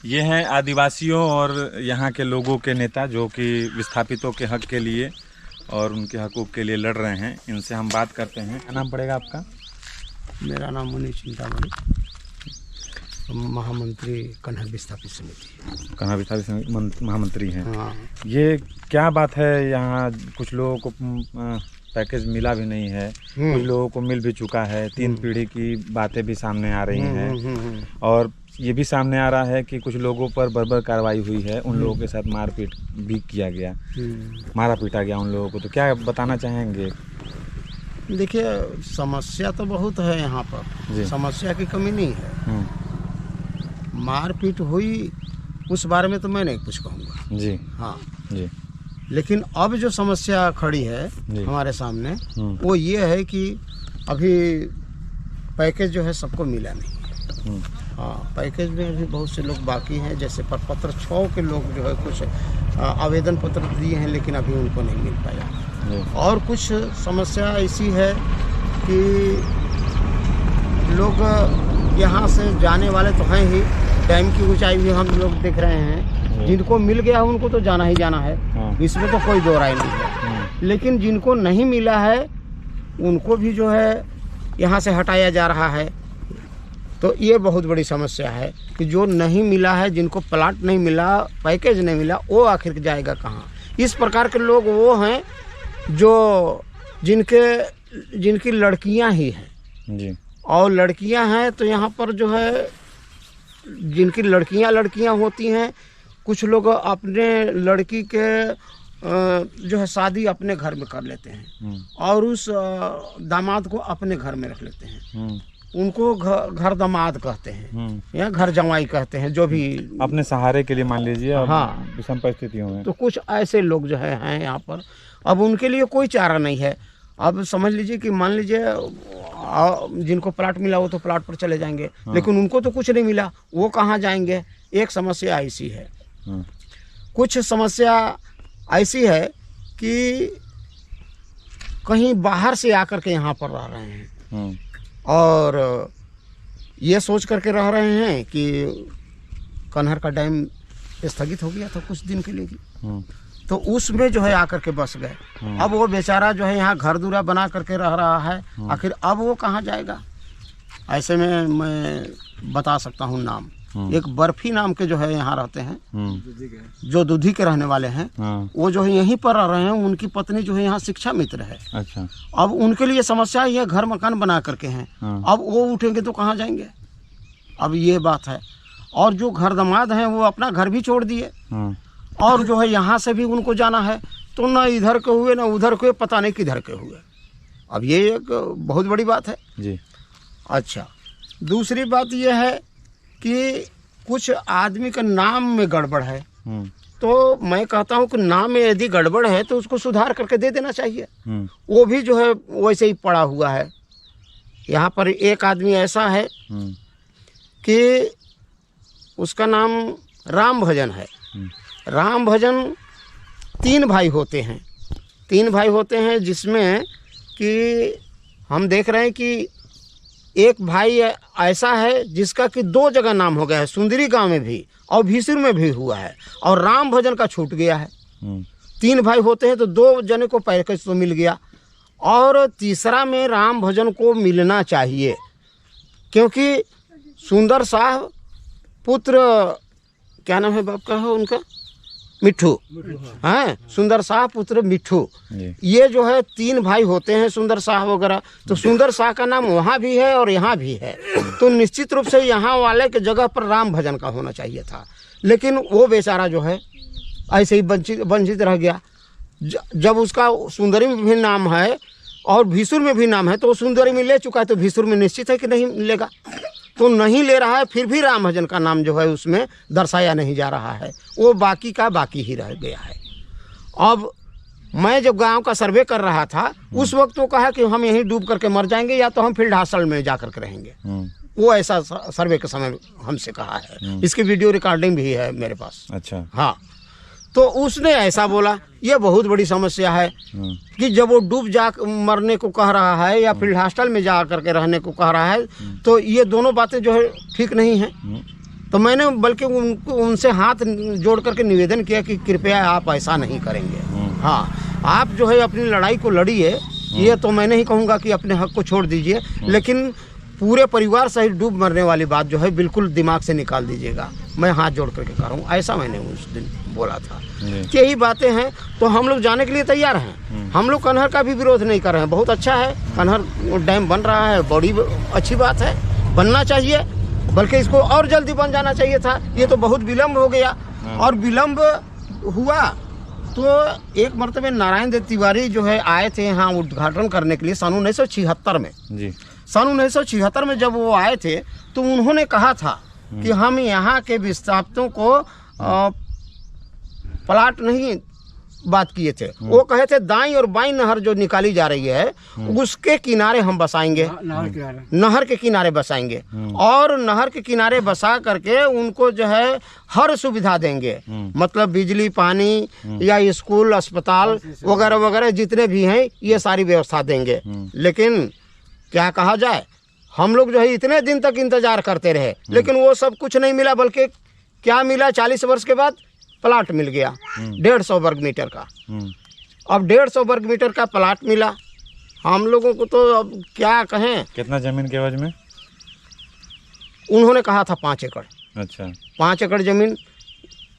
ये हैं आदिवासियों और यहाँ के लोगों के नेता जो कि विस्थापितों के हक के लिए और उनके हकूक़ के लिए लड़ रहे हैं। इनसे हम बात करते हैं। क्या नाम पड़ेगा आपका? मेरा नाम मुनि चिंतामणि, महामंत्री कन्हर विस्थापित समिति। कन्हर विस्थापित समिति महामंत्री हैं। हाँ। ये क्या बात है, यहाँ कुछ लोगों को पैकेज मिला भी नहीं है, कुछ लोगों को मिल भी चुका है। 3 पीढ़ी की बातें भी सामने आ रही हैं और ये भी सामने आ रहा है कि कुछ लोगों पर बर्बर कार्रवाई हुई है, उन लोगों के साथ मारपीट भी किया गया, मारा पीटा गया उन लोगों को। तो क्या बताना चाहेंगे? देखिए, समस्या तो बहुत है यहाँ पर, समस्या की कमी नहीं है। मारपीट हुई उस बारे में तो मैं नहीं कुछ कहूँगा जी। हाँ जी। लेकिन अब जो समस्या खड़ी है हमारे सामने वो ये है कि अभी पैकेज जो है सबको मिला नहीं है। हाँ, पैकेज में अभी बहुत से लोग बाकी हैं। जैसे प्रपत्र 6 के लोग जो है कुछ आवेदन पत्र दिए हैं लेकिन अभी उनको नहीं मिल पाया। और कुछ समस्या ऐसी है कि लोग यहाँ से जाने वाले तो हैं ही, डैम की ऊंचाई भी हम लोग देख रहे हैं। जिनको मिल गया उनको तो जाना ही जाना है, इसमें तो कोई दो राय नहीं है। लेकिन जिनको नहीं मिला है उनको भी जो है यहाँ से हटाया जा रहा है। तो ये बहुत बड़ी समस्या है कि जो नहीं मिला है, जिनको प्लाट नहीं मिला, पैकेज नहीं मिला, वो आखिर जाएगा कहाँ। इस प्रकार के लोग वो हैं जो जिनकी लड़कियां ही हैं जी। और लड़कियां हैं तो यहाँ पर जो है जिनकी लड़कियां होती हैं, कुछ लोग अपने लड़की के जो है शादी अपने घर में कर लेते हैं और उस दामाद को अपने घर में रख लेते हैं। उनको घर दामाद कहते हैं या घर जवाई कहते हैं, जो भी अपने सहारे के लिए मान लीजिए। हाँ, विषम परिस्थितियों में तो कुछ ऐसे लोग जो हैं यहाँ पर। अब उनके लिए कोई चारा नहीं है। अब समझ लीजिए कि मान लीजिए जिनको प्लाट मिला वो तो प्लाट पर चले जाएंगे, लेकिन उनको तो कुछ नहीं मिला, वो कहाँ जाएंगे। एक समस्या ऐसी है। कुछ समस्या ऐसी है कि कहीं बाहर से आकर के यहाँ पर रह रहे हैं और ये सोच करके रह रहे हैं कि कन्हर का डैम स्थगित हो गया था कुछ दिन के लिए, तो उसमें जो है आकर के बस गए। अब वो बेचारा जो है यहाँ घर दूरा बना करके रह रहा है, आखिर अब वो कहाँ जाएगा। ऐसे में मैं बता सकता हूँ नाम, एक बर्फी नाम के जो है यहाँ रहते हैं, जो दूधी के रहने वाले हैं। वो जो है यहीं पर रह रहे हैं, उनकी पत्नी जो है यहाँ शिक्षा मित्र है। अच्छा। अब उनके लिए समस्या ये घर मकान बना करके हैं। अब वो उठेंगे तो कहाँ जाएंगे, अब ये बात है। और जो घर दामाद हैं वो अपना घर भी छोड़ दिए और जो है यहाँ से भी उनको जाना है, तो ना इधर के हुए ना उधर के, पता नहीं किधर के हुए। अब ये एक बहुत बड़ी बात है जी। अच्छा, दूसरी बात ये है कि कुछ आदमी का नाम में गड़बड़ है, तो मैं कहता हूँ कि नाम में यदि गड़बड़ है तो उसको सुधार करके दे देना चाहिए। वो भी जो है वैसे ही पड़ा हुआ है। यहाँ पर एक आदमी ऐसा है कि उसका नाम राम भजन है। राम भजन 3 भाई होते हैं, 3 भाई होते हैं, जिसमें कि हम देख रहे हैं कि एक भाई ऐसा है जिसका कि 2 जगह नाम हो गया है, सुंदरी गांव में भी और भीसुर में भी हुआ है, और राम भजन का छूट गया है। 3 भाई होते हैं तो 2 जने को पैकेज तो मिल गया, और तीसरा में राम भजन को मिलना चाहिए, क्योंकि सुंदर साहब पुत्र, क्या नाम है बाप का है उनका, मिट्ठू, हैं, सुंदर शाह पुत्र मिट्ठू। ये जो है 3 भाई होते हैं सुंदर शाह वगैरह, तो सुंदर शाह का नाम वहाँ भी है और यहाँ भी है, तो निश्चित रूप से यहाँ वाले के जगह पर राम भजन का होना चाहिए था। लेकिन वो बेचारा जो है ऐसे ही वंचित रह गया। जब उसका सुंदरी में भी नाम है और भीसुर में भी नाम है, तो वो सुंदरी में ले चुका है, तो भीसुर में निश्चित है कि नहीं लेगा, तो नहीं ले रहा है। फिर भी राम भजन का नाम जो है उसमें दर्शाया नहीं जा रहा है, वो बाकी का बाकी ही रह गया है। अब मैं जब गांव का सर्वे कर रहा था उस वक्त वो कहा कि हम यहीं डूब करके मर जाएंगे या तो हम फील्ड हॉस्टल में जा करके रहेंगे। वो ऐसा सर्वे के समय हमसे कहा है, इसकी वीडियो रिकॉर्डिंग भी है मेरे पास। अच्छा। हाँ, तो उसने ऐसा बोला। ये बहुत बड़ी समस्या है कि जब वो डूब जा मरने को कह रहा है या फील्ड हॉस्टल में जा करके रहने को कह रहा है, तो ये दोनों बातें जो है ठीक नहीं हैं। तो मैंने बल्कि उनसे हाथ जोड़ करके निवेदन किया कि कृपया आप ऐसा नहीं करेंगे। हाँ, आप जो है अपनी लड़ाई को लड़िए, ये तो मैं नहीं कहूँगा कि अपने हक को छोड़ दीजिए, लेकिन पूरे परिवार सहित डूब मरने वाली बात जो है बिल्कुल दिमाग से निकाल दीजिएगा। मैं हाथ जोड़ करके कह रहा हूँ, ऐसा मैंने उस दिन बोला था। यही बातें हैं, तो हम लोग जाने के लिए तैयार हैं। हम लोग कन्हर का भी विरोध नहीं कर रहे हैं, बहुत अच्छा है, कन्हर डैम बन रहा है, बड़ी अच्छी बात है, बनना चाहिए, बल्कि इसको और जल्दी बन जाना चाहिए था। ये तो बहुत विलम्ब हो गया, और विलम्ब हुआ तो एक मरतबे नारायण देव तिवारी जो है आए थे यहाँ उद्घाटन करने के लिए सन 1976 में। जी, सन 1976 में जब वो आए थे तो उन्होंने कहा था कि हम यहाँ के विस्थापितों को प्लाट नहीं बात किए थे, वो कहे थे दाईं और बाईं नहर जो निकाली जा रही है उसके किनारे हम बसाएंगे, नहर के किनारे बसाएंगे, और नहर के किनारे बसा करके उनको जो है हर सुविधा देंगे, मतलब बिजली, पानी या स्कूल, अस्पताल वगैरह वगैरह जितने भी हैं ये सारी व्यवस्था देंगे। लेकिन क्या कहा जाए, हम लोग जो है इतने दिन तक इंतजार करते रहे, लेकिन वो सब कुछ नहीं मिला, बल्कि क्या मिला, 40 वर्ष के बाद प्लाट मिल गया 150 वर्ग मीटर का। अब 150 वर्ग मीटर का प्लाट मिला हम लोगों को, तो अब क्या कहें। कितना जमीन के एवज में? उन्होंने कहा था 5 एकड़। अच्छा, 5 एकड़ जमीन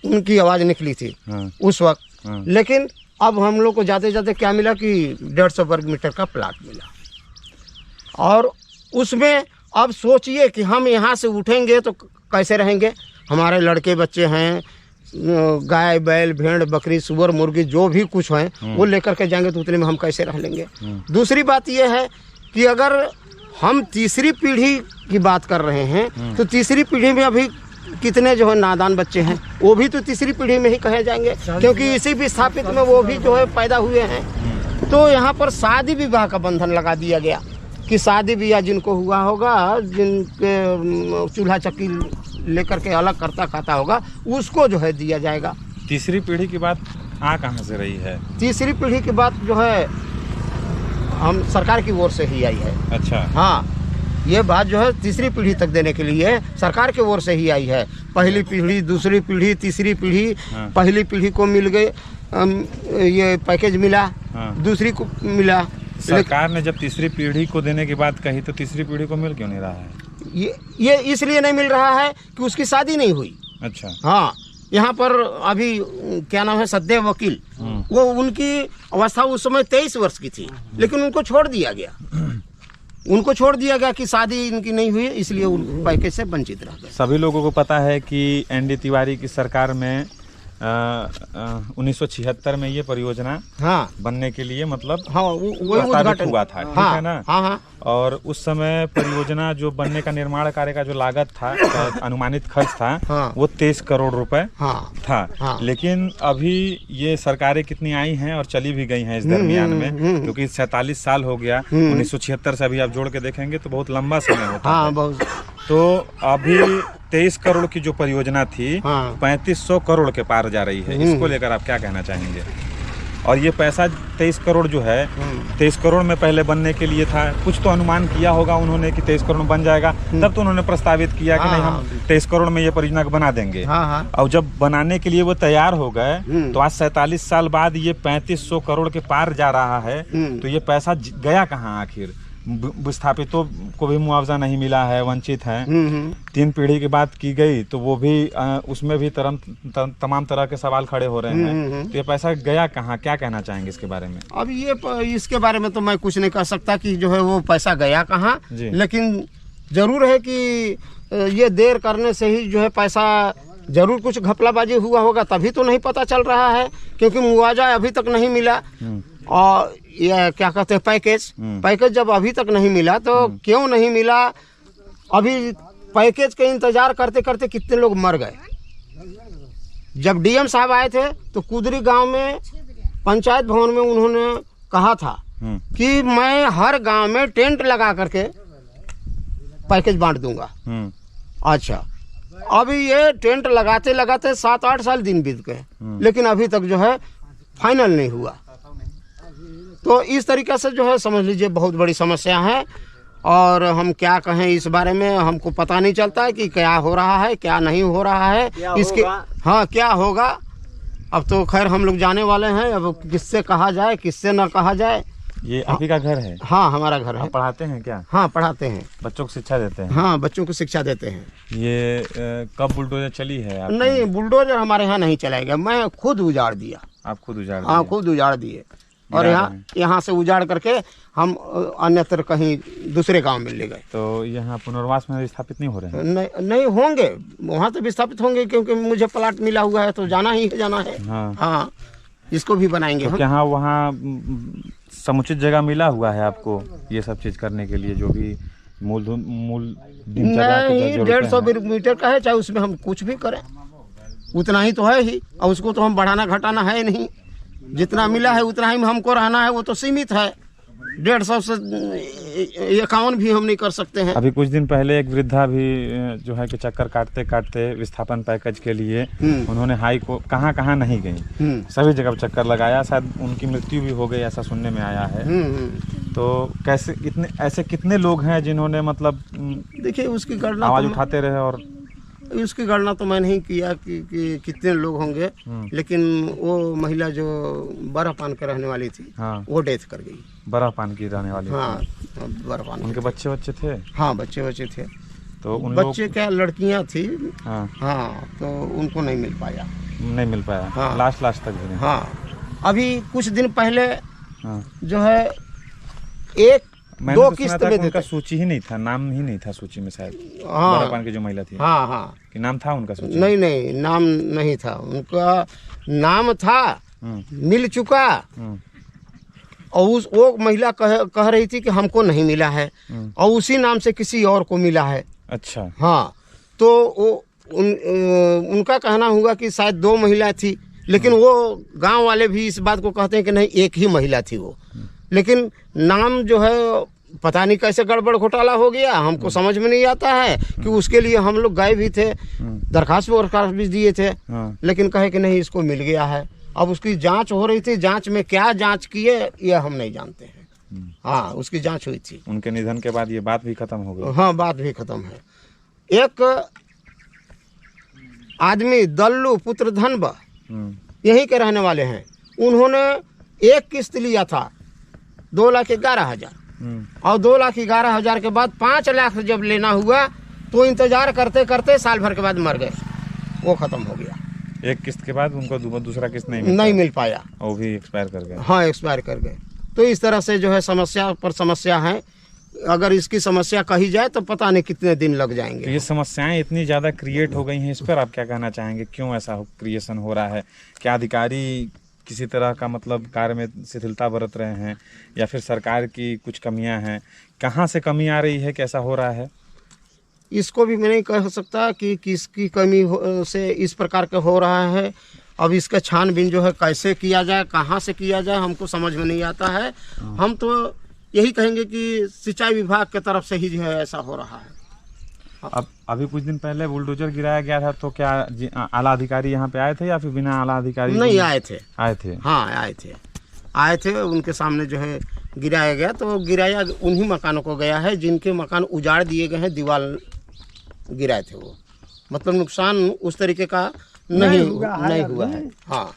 उनकी आवाज़ निकली थी उस वक्त। लेकिन अब हम लोग को जाते जाते क्या मिला कि 150 वर्ग मीटर का प्लाट मिला, और उसमें अब सोचिए कि हम यहाँ से उठेंगे तो कैसे रहेंगे। हमारे लड़के बच्चे हैं, गाय, बैल, भेड़, बकरी, सुअर, मुर्गी जो भी कुछ हैं वो लेकर के जाएंगे तो उतने में हम कैसे रह लेंगे। दूसरी बात यह है कि अगर हम तीसरी पीढ़ी की बात कर रहे हैं तो तीसरी पीढ़ी में अभी कितने जो है नादान बच्चे हैं, वो भी तो तीसरी पीढ़ी में ही कहे जाएंगे, क्योंकि इसी विस्थापित में वो भी जो है पैदा हुए हैं। तो यहाँ पर शादी विवाह का बंधन लगा दिया गया कि शादी ब्याह जिनको हुआ होगा, जिनके चूल्हा चक्की लेकर के अलग करता खाता होगा, उसको जो है दिया जाएगा। तीसरी पीढ़ी की बात कहाँ से रही है? तीसरी पीढ़ी की बात जो है हम सरकार की ओर से ही आई है। अच्छा, हाँ, ये बात जो है तीसरी पीढ़ी तक देने के लिए सरकार की ओर से ही आई है। पहली पीढ़ी, दूसरी पीढ़ी, तीसरी पीढ़ी। पहली पीढ़ी को मिल गए ये पैकेज मिला, दूसरी को मिला। सरकार ने जब तीसरी पीढ़ी को देने की बात कही तो तीसरी पीढ़ी को मिल क्यों नहीं रहा है? ये इसलिए नहीं मिल रहा है कि उसकी शादी नहीं हुई। अच्छा, हाँ, यहाँ पर अभी क्या नाम है, सदैव वकील, वो उनकी अवस्था उस समय 23 वर्ष की थी, लेकिन उनको छोड़ दिया गया। उनको छोड़ दिया गया कि शादी इनकी नहीं हुई, इसलिए उन पैकेज से वंचित रह गए। सभी लोगों को पता है कि एनडी तिवारी की सरकार में 1976 में ये परियोजना बनने के लिए मतलब प्रस्तावित हुआ था, ठीक है ना। हाँ। और उस समय परियोजना जो बनने का निर्माण कार्य का जो लागत था, अनुमानित खर्च था, वो 23 करोड़ रुपए था। लेकिन अभी ये सरकारें कितनी आई हैं और चली भी गई हैं इस दरमियान में, क्योंकि 47 साल हो गया। 1976 से अभी आप जोड़ के देखेंगे तो बहुत लंबा समय होता है। तो अभी 23 करोड़ की जो परियोजना थी 3500 करोड़ के पार जा रही है। इसको लेकर आप क्या कहना चाहेंगे? और ये पैसा 23 करोड़ जो है 23 करोड़ में पहले बनने के लिए था, कुछ तो अनुमान किया होगा उन्होंने कि 23 करोड़ में बन जाएगा, तब तो उन्होंने प्रस्तावित किया कि नहीं हम 23 करोड़ में ये परियोजना बना देंगे। और जब बनाने के लिए वो तैयार हो गए तो आज 47 साल बाद ये 3500 करोड़ के पार जा रहा है। तो ये पैसा गया कहाँ आखिर? विस्थापितों को भी मुआवजा नहीं मिला है, वंचित हैं। 3 पीढ़ी की बात की गई तो वो भी उसमें भी तमाम तरह के सवाल खड़े हो रहे हैं। तो ये पैसा गया कहाँ, क्या कहना चाहेंगे इसके बारे में? अब ये इसके बारे में तो मैं कुछ नहीं कह सकता कि जो है वो पैसा गया कहाँ, लेकिन जरूर है कि ये देर करने से ही जो है पैसा जरूर कुछ घपलाबाजी हुआ होगा, तभी तो नहीं पता चल रहा है, क्योंकि मुआवजा अभी तक नहीं मिला। और ये क्या कहते हैं, पैकेज जब अभी तक नहीं मिला तो क्यों नहीं मिला? अभी पैकेज के इंतजार करते करते कितने लोग मर गए। जब डीएम साहब आए थे तो कुदरी गांव में पंचायत भवन में उन्होंने कहा था कि मैं हर गांव में टेंट लगा करके पैकेज बांट दूंगा। अच्छा, अभी ये टेंट लगाते लगाते 7-8 साल दिन बीत गए, लेकिन अभी तक जो है फाइनल नहीं हुआ। तो इस तरीके से जो है समझ लीजिए बहुत बड़ी समस्या है। और हम क्या कहें इस बारे में, हमको पता नहीं चलता है कि क्या हो रहा है क्या नहीं हो रहा है इसके। हाँ, क्या होगा अब तो खैर हम लोग जाने वाले हैं, अब किससे कहा जाए किससे न कहा जाए। ये आप ही का घर है? हाँ, हमारा घर है। आप पढ़ाते हैं क्या? हाँ, पढ़ाते हैं, बच्चों को शिक्षा देते हैं? हाँ, बच्चों को शिक्षा देते हैं। ये कब बुलडोजर चली है आपने? नहीं, बुलडोजर हमारे यहाँ नहीं चलाएगा, मैं खुद उजाड़ दिया। आप खुद उजाड़ हाँ, दिए? खुद उजाड़ दिए और यहाँ से उजाड़ करके हम अन्यत्र कहीं दूसरे गांव में ले गए। तो यहाँ पुनर्वास में विस्थापित नहीं हो रहे हैं? नहीं होंगे, वहाँ तो विस्थापित होंगे क्योंकि मुझे प्लाट मिला हुआ है तो जाना ही जाना है। हाँ, इसको भी बनाएंगे हम। यहाँ वहाँ समुचित जगह मिला हुआ है आपको ये सब चीज करने के लिए, जो भी मूल नहीं 150 मीटर का है, चाहे उसमें हम कुछ भी करें उतना ही तो है ही, और उसको तो हम बढ़ाना घटाना है नहीं, जितना मिला है उतना ही हमको रहना है, वो तो सीमित है। 150 से 51 भी हम नहीं कर सकते हैं। अभी कुछ दिन पहले एक वृद्धा भी जो है कि चक्कर काटते काटते विस्थापन पैकेज के लिए उन्होंने हाई को कहाँ नहीं गई, सभी जगह चक्कर लगाया, शायद उनकी मृत्यु भी हो गई ऐसा सुनने में आया है। तो कैसे ऐसे कितने लोग हैं जिन्होंने मतलब देखिए उसकी गणना आवाज उठाते रहे, और उसकी गणना तो मैं नहीं किया कि कितने लोग होंगे, लेकिन वो महिला जो बर्फपान के रहने वाली थी, हाँ, वो डेथ कर गई। बर्फपान की रहने वाली? हाँ, बर्फपान। उनके बच्चे थे? हाँ, बच्चे थे। तो उन बच्चे क्या लड़कियां थी? हाँ, हाँ, तो उनको नहीं मिल पाया। हाँ, लास्ट तक भी नहीं। हाँ, अभी कुछ दिन पहले हाँ, जो है 1-2 किस्त में उनका सूची ही नहीं था, नाम ही नहीं था सूची में शायद। हाँ, बर्फपान की जो महिला थी। हाँ, कि नाम था उनका सूची? नहीं, नाम नहीं था उनका, नाम था मिल चुका, और वो महिला कह रही थी कि हमको नहीं मिला है, और उसी नाम से किसी और को मिला है। अच्छा। हाँ, तो वो उनका कहना हुआ कि शायद 2 महिला थी, लेकिन वो गांव वाले भी इस बात को कहते हैं कि नहीं, एक ही महिला थी वो, लेकिन नाम जो है पता नहीं कैसे गड़बड़ घोटाला हो गया, हमको समझ में नहीं आता है कि उसके लिए हम लोग गए भी थे, दरखास्त भी दिए थे, लेकिन कहे कि नहीं इसको मिल गया है। अब उसकी जांच हो रही थी, जांच में क्या जांच किए ये हम नहीं जानते हैं। हाँ, उसकी जांच हुई थी। उनके निधन के बाद ये बात भी खत्म हो गई? हाँ, बात भी खत्म है। एक आदमी दल्लू पुत्र धनबा यहीं के रहने वाले हैं, उन्होंने एक किस्त लिया था 2,11,000, और 2,11,000 के बाद 5 लाख जब लेना हुआ तो इंतजार करते करते साल भर के बाद मर गए, वो खत्म हो गया। एक किस्त के बाद उनको दूसरा किस्त नहीं मिल पाया, वो भी एक्सपायर कर गए। हाँ, एक्सपायर कर गए। तो इस तरह से जो है समस्या पर समस्या है, अगर इसकी समस्या कही जाए तो पता नहीं कितने दिन लग जाएंगे। तो ये समस्याएं इतनी ज़्यादा क्रिएट हो गई हैं, इस पर आप क्या कहना चाहेंगे? क्यों ऐसा क्रिएशन हो रहा है? क्या अधिकारी किसी तरह का मतलब कार्य में शिथिलता बरत रहे हैं, या फिर सरकार की कुछ कमियां हैं? कहाँ से कमी आ रही है, कैसा हो रहा है? इसको भी मैं नहीं कह सकता कि किसकी कमी से इस प्रकार का हो रहा है। अब इसका छानबीन जो है कैसे किया जाए, कहाँ से किया जाए, हमको समझ में नहीं आता है। हम तो यही कहेंगे कि सिंचाई विभाग के तरफ से ही जो है ऐसा हो रहा है। अब अभी कुछ दिन पहले बुलडोजर गिराया गया था, तो क्या आला अधिकारी यहाँ पे आए थे या फिर बिना आला अधिकारी? नहीं, आए थे। हाँ, आए थे, उनके सामने जो है गिराया गया, तो गिराया उन्हीं मकानों को गया है जिनके मकान उजाड़ दिए गए हैं, दीवार गिराए थे वो, मतलब नुकसान उस तरीके का नहीं हुआ है। हाँ,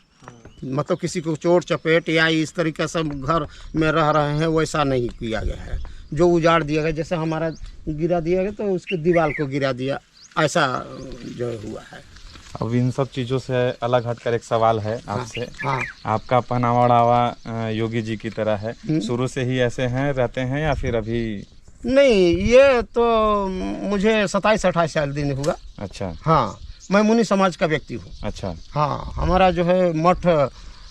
मतलब किसी को चोट चपेट या इस तरीके से घर में रह रहे हैं वैसा नहीं किया गया है। जो उजाड़ दिया गया, जैसे हमारा गिरा दिया गया तो उसके दीवार को गिरा दिया, ऐसा जो हुआ है। अब इन सब चीज़ों से अलग हटकर एक सवाल है आपसे। हाँ। आपका पहनावा ओढ़ावा योगी जी की तरह है, शुरू से ही ऐसे हैं, रहते हैं, या फिर अभी? नहीं, ये तो मुझे 27-28 साल दिन हुआ। अच्छा। हाँ, मैं मुनि समाज का व्यक्ति हूँ। अच्छा। हाँ, हमारा जो है मठ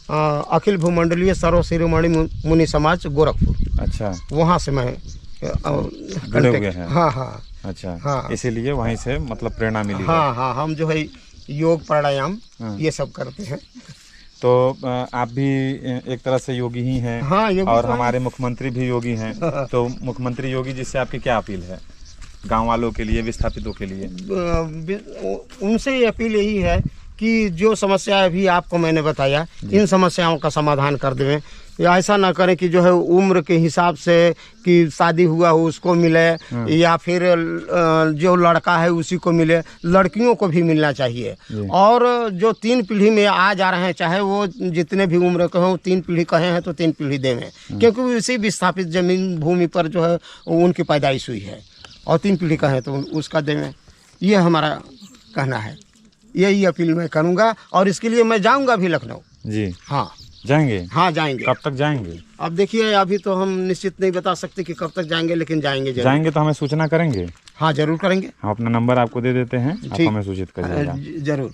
अखिल भूमंडलीय सर्व शिरोमणि मुनि समाज गोरखपुर। अच्छा। वहाँ से मैं जुड़े हुए हैं? हाँ। अच्छा। हाँ, इसीलिए वहीं से मतलब प्रेरणा मिली? हाँ, हम जो है योग प्राणायाम ये सब करते हैं। तो आप भी एक तरह से योगी ही हैं। हाँ, और हमारे मुख्यमंत्री भी योगी हैं। तो मुख्यमंत्री योगी जी से आपकी क्या अपील है गांव वालों के लिए, विस्थापितों के लिए? उनसे ये अपील यही है कि जो समस्या अभी आपको मैंने बताया, इन समस्याओं का समाधान कर देवें। या ऐसा ना करें कि जो है उम्र के हिसाब से कि शादी हुआ हो उसको मिले, या फिर जो लड़का है उसी को मिले, लड़कियों को भी मिलना चाहिए। और जो 3 पीढ़ी में आ जा रहे हैं, चाहे वो जितने भी उम्र के हों, 3 पीढ़ी कहे हैं तो 3 पीढ़ी देवें, क्योंकि उसी विस्थापित जमीन भूमि पर जो है उनकी पैदाइश हुई है, और 3 पीढ़ी कहें तो उसका देवें। ये हमारा कहना है, यही अपील मैं करूँगा। और इसके लिए मैं जाऊँगा भी लखनऊ। जी हाँ जाएंगे। हाँ जाएंगे। कब तक जाएंगे? अब देखिए, अभी तो हम निश्चित नहीं बता सकते कि कब तक जाएंगे, लेकिन जाएंगे जरूर। जाएंगे तो हमें सूचना करेंगे। हाँ जरूर करेंगे। हम अपना नंबर आपको दे देते हैं, आप हमें सूचित करिएगा। जरूर।